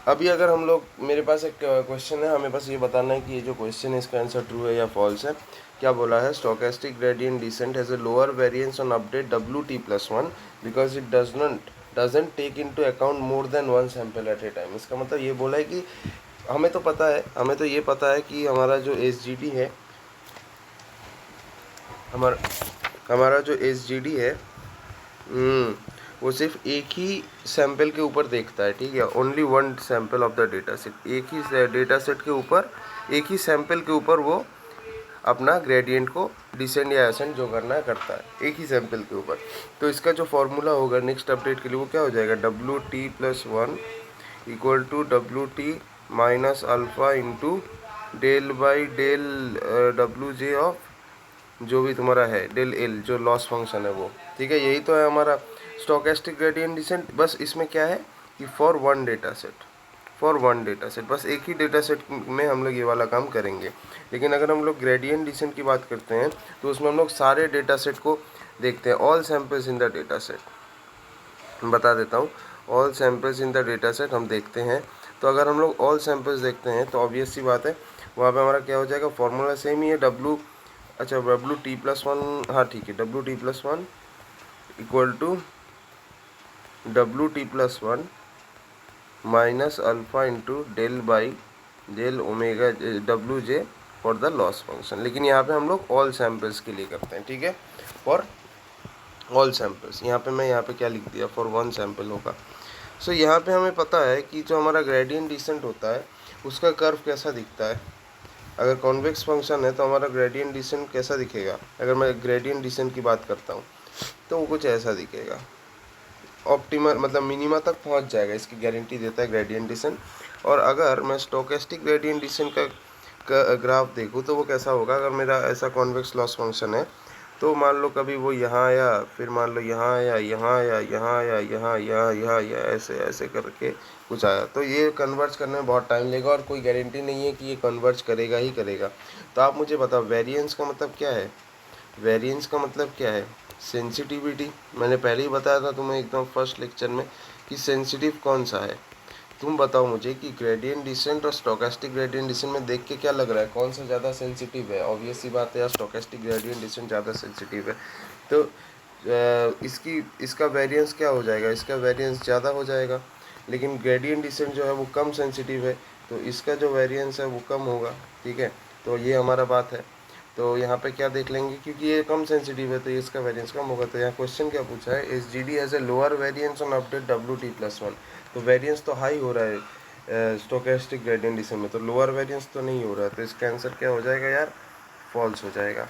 अभी अगर हम लोग, मेरे पास एक क्वेश्चन है, हमें बस ये बताना है कि ये जो क्वेश्चन है इसका आंसर ट्रू है या फॉल्स है। क्या बोला है, stochastic gradient descent has a lower variance on update WT+1 because it doesn't take into account more than one sample at a time. इसका मतलब ये बोला है कि हमें तो पता है, हमें तो ये पता है कि हमारा जो SGD है, हमारा जो SGD है, वो सिर्फ एक ही सैंपल के ऊपर देखता है, ठीक है। Only one sample of the data set, एक ही डेटा सेट के ऊपर, एक ही सैंपल के ऊपर वो अपना ग्रेडियंट को डिसेंड या असेंड जो करना है करता है, एक ही सैंपल के ऊपर। तो इसका जो फॉर्मूला होगा नेक्स्ट अपडेट के लिए वो क्या हो जाएगा, WT+1 equal to WT minus alpha into del by del WJ of जो भी तुम्हारा है डेल L, जो लॉस फंक्शन है वो, ठीक है। यही तो है हमारा स्टोकेस्टिक ग्रेडियंट डिसेंट। बस इसमें क्या है कि फॉर वन डेटा सेट, बस एक ही डेटा सेट में हम लोग ये वाला काम करेंगे। लेकिन अगर हम लोग ग्रेडियंट डिसेंट की बात करते हैं तो उसमें हम लोग सारे डेटा सेट को देखते हैं, all samples in the data set. बता देता हूँ, all samples in the data set हम देखते हैं। तो अगर हम लोग ऑल सैंपल्स देखते हैं तो ऑब्वियस सी बात है वहाँ पे हमारा क्या हो जाएगा, फॉर्मूला सेम ही है, WT+1, हाँ ठीक है, WT+1 equal to WT+1 minus alpha into del by del omega WJ for the loss function. लेकिन यहाँ पे हम लोग ऑल सैंपल्स के लिए करते हैं, ठीक है, फॉर ऑल सैंपल्स। यहाँ पे मैं यहाँ पे क्या लिख दिया, फॉर वन सैंपल होगा। सो यहाँ पे हमें पता है कि जो हमारा ग्रेडियंट डिसेंट होता है उसका कर्व कैसा दिखता है। अगर कॉन्वेक्स फंक्शन है तो हमारा ग्रेडियंट डिसेंट कैसा दिखेगा, अगर मैं ग्रेडियंट डिसेंट की बात करता हूँ तो वो कुछ ऐसा दिखेगा, ऑप्टिमल मतलब मिनिमा तक पहुँच जाएगा, इसकी गारंटी देता है ग्रेडियंट डिसेंट। और अगर मैं स्टोकेस्टिक ग्रेडियंट डिसेंट का ग्राफ देखूँ तो वो कैसा होगा, अगर मेरा ऐसा कॉन्वेक्स लॉस फंक्शन है तो मान लो कभी वो यहाँ आया, फिर मान लो यहाँ आया, यहाँ आया, यहाँ आया, यहाँ या ऐसे ऐसे करके कुछ आया, तो ये कन्वर्ज करने में बहुत टाइम लगेगा और कोई गारंटी नहीं है कि ये कन्वर्ज करेगा ही करेगा। तो आप मुझे बताओ वेरिएंस का मतलब क्या है, वेरिएंस का मतलब क्या है, सेंसिटिविटी। मैंने पहले ही बताया था तुम्हें एकदम फर्स्ट लेक्चर में कि सेंसिटिव कौन सा है। तुम बताओ मुझे कि ग्रेडियंट डिसेंट और स्टोकेस्टिक ग्रेडियंट डिसेंट में देख के क्या लग रहा है, कौन सा ज़्यादा सेंसिटिव है। ऑब्वियस सी बात है यार, स्टोकेस्टिक ग्रेडियंट डिसेंट ज़्यादा सेंसिटिव है। तो इसका वेरिएंस क्या हो जाएगा, इसका वेरिएंस ज़्यादा हो जाएगा। लेकिन ग्रेडियंट डिसेंट जो है वो कम सेंसिटिव है, तो इसका जो वेरिएंस है वो कम होगा, ठीक है। तो ये हमारा बात है। तो यहाँ पे क्या देख लेंगे, क्योंकि ये कम सेंसिटिव है तो ये इसका वेरिएंस कम होगा। तो यहाँ क्वेश्चन क्या पूछा है, SGD has a lower variance on update WT+1। तो वेरिएंस तो हाई हो रहा है स्टोकेस्टिक ग्रेडियंट डिसेंट में, तो लोअर वेरिएंस तो नहीं हो रहा है, तो इसका आंसर क्या हो जाएगा यार, फॉल्स हो जाएगा।